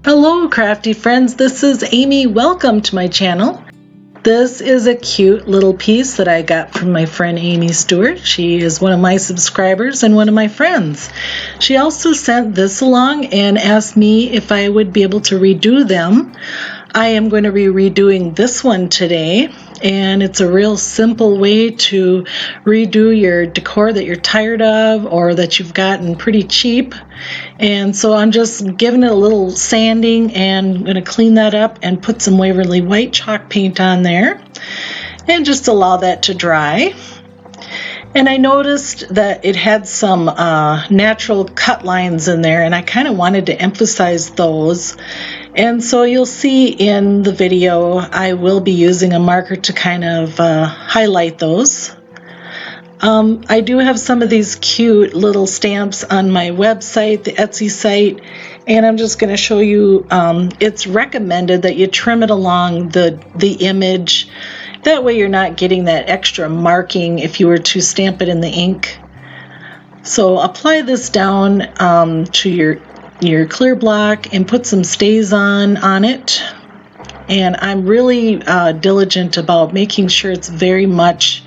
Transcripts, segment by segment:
Hello crafty friends, this is Amy. Welcome to my channel. This is a cute little piece that I got from my friend Amy Stewart. She is one of my subscribers and one of my friends. She also sent this along and asked me if I would be able to redo them. I am going to be redoing this one today, and it's a real simple way to redo your decor that you're tired of or that you've gotten pretty cheap. And so I'm just giving it a little sanding and I'm going to clean that up and put some Waverly white chalk paint on there and just allow that to dry. And I noticed that it had some natural cut lines in there, and I kind of wanted to emphasize those. And so you'll see in the video I will be using a marker to kind of highlight those. I do have some of these cute little stamps on my website, the Etsy site, and I'm just going to show you. It's recommended that you trim it along the image. That way you're not getting that extra marking if you were to stamp it in the ink. So apply this down to your clear block and put some stays on it. And I'm really diligent about making sure it's very much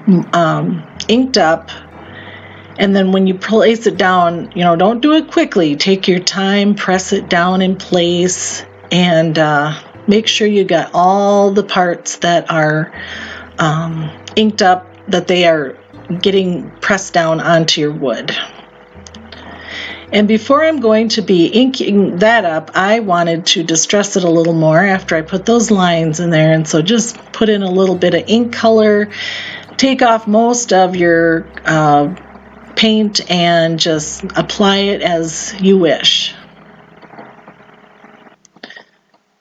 inked up. And then when you place it down, don't do it quickly. Take your time, press it down in place, and make sure you got all the parts that are inked up, that they are getting pressed down onto your wood. And before I'm going to be inking that up, I wanted to distress it a little more after I put those lines in there. And so just put in a little bit of ink color, take off most of your paint, and just apply it as you wish.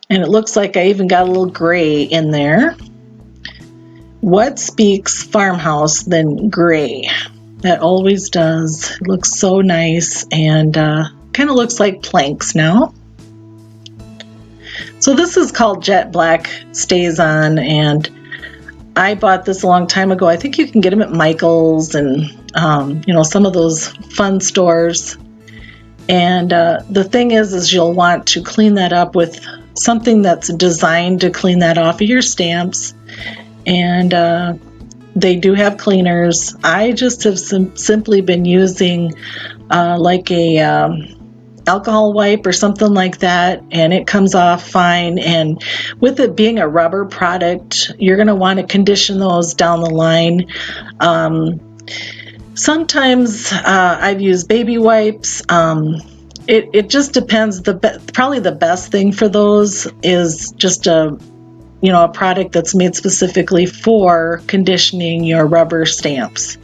And it looks like I even got a little gray in there. What speaks farmhouse than gray? That always does. It looks so nice and kind of looks like planks now. So this is called Jet Black Stays On, and I bought this a long time ago. I think you can get them at Michael's and some of those fun stores. And the thing is you'll want to clean that up with something that's designed to clean that off of your stamps. And they do have cleaners. I just have simply been using like a alcohol wipe or something like that, and it comes off fine. And with it being a rubber product, you're going to want to condition those down the line. Sometimes I've used baby wipes. It just depends. Probably the best thing for those is just a product that's made specifically for conditioning your rubber stamps.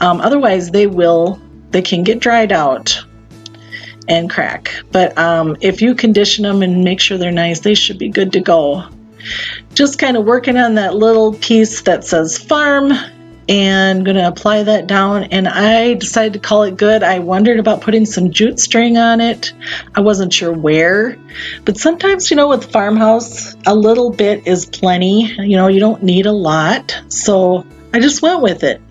Otherwise, they can get dried out and crack. But if you condition them and make sure they're nice, they should be good to go. Just kind of working on that little piece that says farm, and going to apply that down. And I decided to call it good. I wondered about putting some jute string on it. I wasn't sure where, but sometimes, with farmhouse, a little bit is plenty. You don't need a lot. So I just went with it.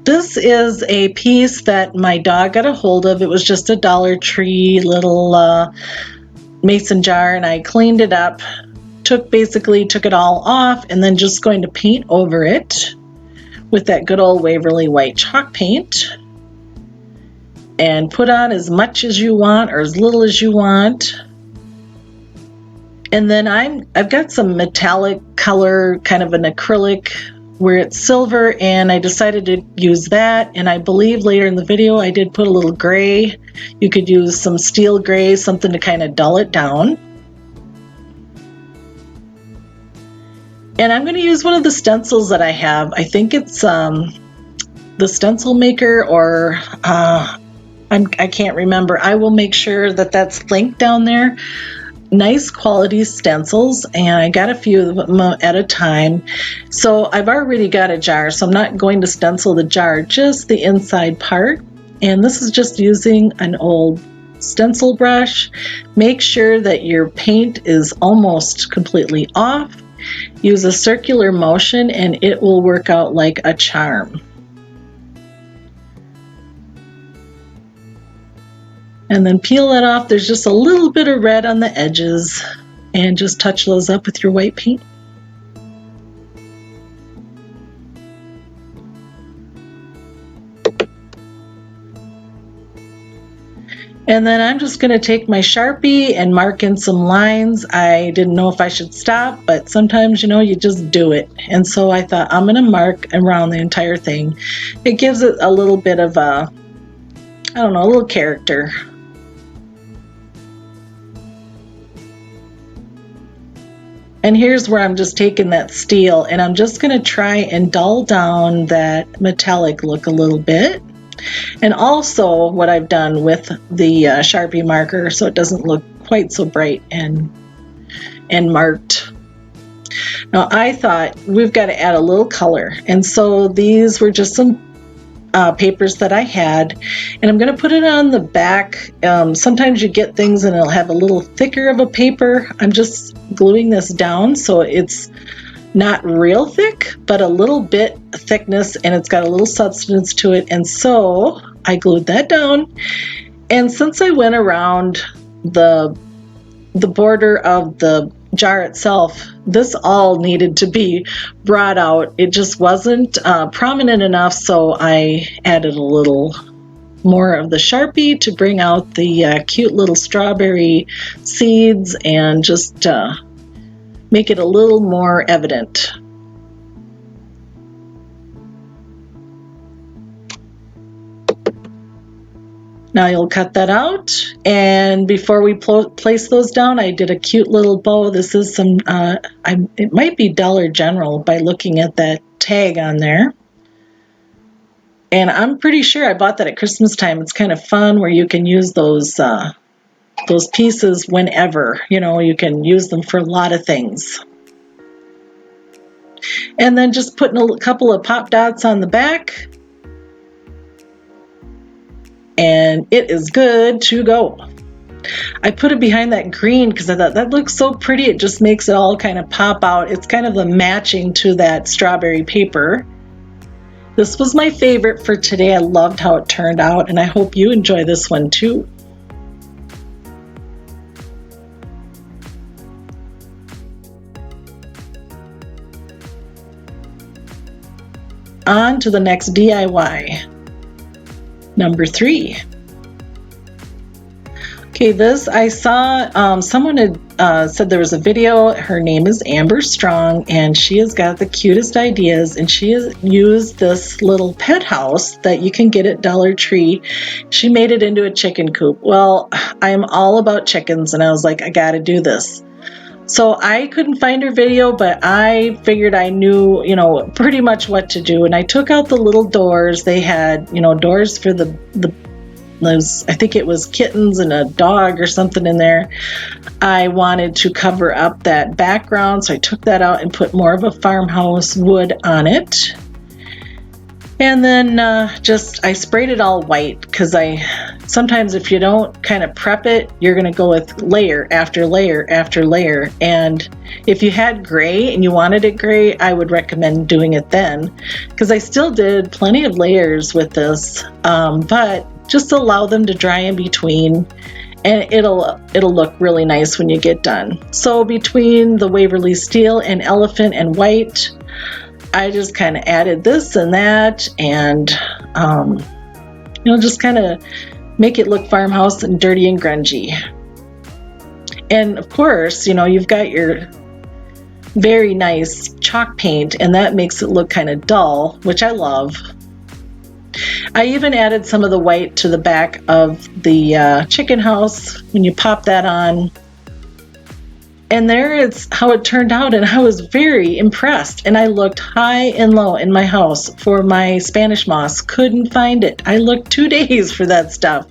This is a piece that my dog got a hold of. It was just a Dollar Tree little mason jar, and I cleaned it up, took it all off, and then just going to paint over it with that good old Waverly white chalk paint, and put on as much as you want or as little as you want. And then I've got some metallic color, kind of an acrylic where it's silver, and I decided to use that. And I believe later in the video I did put a little gray. You could use some steel gray, something to kind of dull it down. And I'm going to use one of the stencils that I have. I think it's the Stencil Maker, or I can't remember. I will make sure that that's linked down there. Nice quality stencils, and I got a few of them at a time. So I've already got a jar, so I'm not going to stencil the jar, just the inside part. And this is just using an old stencil brush. Make sure that your paint is almost completely off, use a circular motion and it will work out like a charm. And then peel that off. There's just a little bit of red on the edges, and just touch those up with your white paint. And then I'm just going to take my Sharpie and mark in some lines. I didn't know if I should stop, but sometimes, you know, you just do it. And so I thought I'm going to mark around the entire thing. It gives it a little bit of a, I don't know, a little character. And here's where I'm just taking that steel and I'm just going to try and dull down that metallic look a little bit. And also what I've done with the Sharpie marker so it doesn't look quite so bright and marked. Now I thought we've got to add a little color, and so these were just some papers that I had, and I'm going to put it on the back. Sometimes you get things and it'll have a little thicker of a paper. I'm just gluing this down so it's not real thick, but a little bit thickness, and it's got a little substance to it. And so I glued that down. And since I went around the border of the jar itself, this all needed to be brought out. It just wasn't prominent enough, so I added a little more of the Sharpie to bring out the cute little strawberry seeds and just make it a little more evident. Now you'll cut that out, and before we place those down, I did a cute little bow. This is some, it might be Dollar General by looking at that tag on there. And I'm pretty sure I bought that at Christmas time. It's kind of fun where you can use those pieces whenever, you know, you can use them for a lot of things. And then just putting a couple of pop dots on the back, and it is good to go. I put it behind that green because I thought that looks so pretty. It just makes it all kind of pop out. It's kind of the matching to that strawberry paper. This was my favorite for today. I loved how it turned out, and I hope you enjoy this one too. On to the next DIY. Number 3. Okay, this I saw someone had said there was a video. Her name is Amber Strong, and she has got the cutest ideas, and she has used this little pet house that you can get at Dollar Tree. She made it into a chicken coop. Well, I'm all about chickens, and I was like, I gotta do this. So I couldn't find her video, but I figured I knew, you know, pretty much what to do. And I took out the little doors. They had, you know, doors for those, I think it was kittens and a dog or something in there. I wanted to cover up that background, so I took that out and put more of a farmhouse wood on it. And then I sprayed it all white because sometimes if you don't kind of prep it, you're going to go with layer after layer after layer. And if you had gray and you wanted it gray, I would recommend doing it then, because I still did plenty of layers with this, but just allow them to dry in between, and it'll look really nice when you get done. So between the Waverly Steel and Elephant and white, I just kind of added this and that, and you know, just kind of make it look farmhouse and dirty and grungy. And of course, you know, you've got your very nice chalk paint, and that makes it look kind of dull, which I love. I even added some of the white to the back of the chicken house when you pop that on. And there is how it turned out, and I was very impressed. And I looked high and low in my house for my Spanish moss. Couldn't find it. I looked 2 days for that stuff.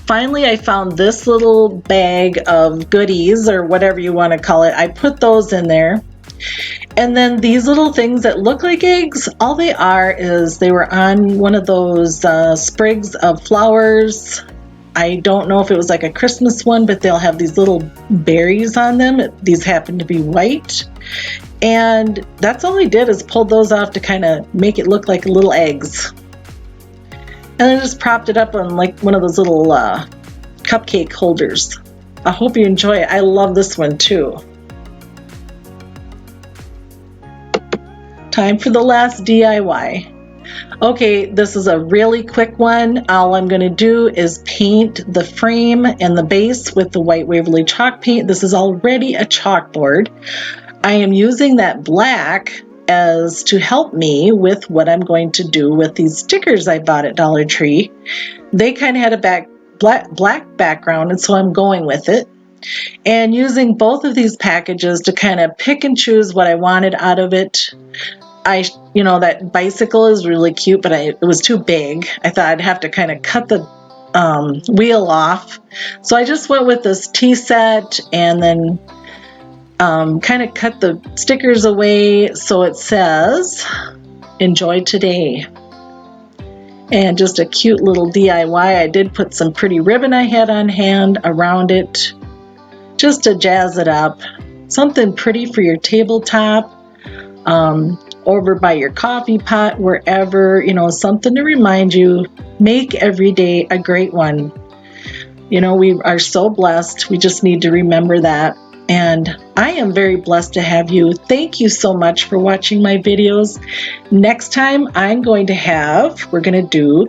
Finally, I found this little bag of goodies, or whatever you want to call it. I put those in there. And then these little things that look like eggs, all they are is they were on one of those sprigs of flowers. I don't know if it was like a Christmas one, but they'll have these little berries on them. These happen to be white. And that's all I did, is pulled those off to kind of make it look like little eggs. And I just propped it up on like one of those little cupcake holders. I hope you enjoy it. I love this one too. Time for the last DIY. Okay, this is a really quick one. All I'm going to do is paint the frame and the base with the white Waverly chalk paint. This is already a chalkboard. I am using that black as to help me with what I'm going to do with these stickers I bought at Dollar Tree. They kind of had a black background, and so I'm going with it. And using both of these packages to kind of pick and choose what I wanted out of it. That bicycle is really cute, but it was too big. I thought I'd have to kind of cut the wheel off. So I just went with this tea set and then kind of cut the stickers away so it says, "Enjoy today." And just a cute little DIY. I did put some pretty ribbon I had on hand around it just to jazz it up. Something pretty for your tabletop, over by your coffee pot, wherever, something to remind you, make every day a great one. We are so blessed. We just need to remember that. And I am very blessed to have you. Thank you so much for watching my videos. Next time we're going to do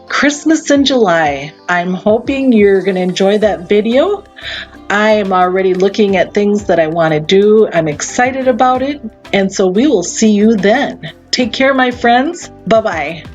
Christmas in July. I'm hoping you're going to enjoy that video. I am already looking at things that I want to do. I'm excited about it. And so we will see you then. Take care, my friends. Bye-bye.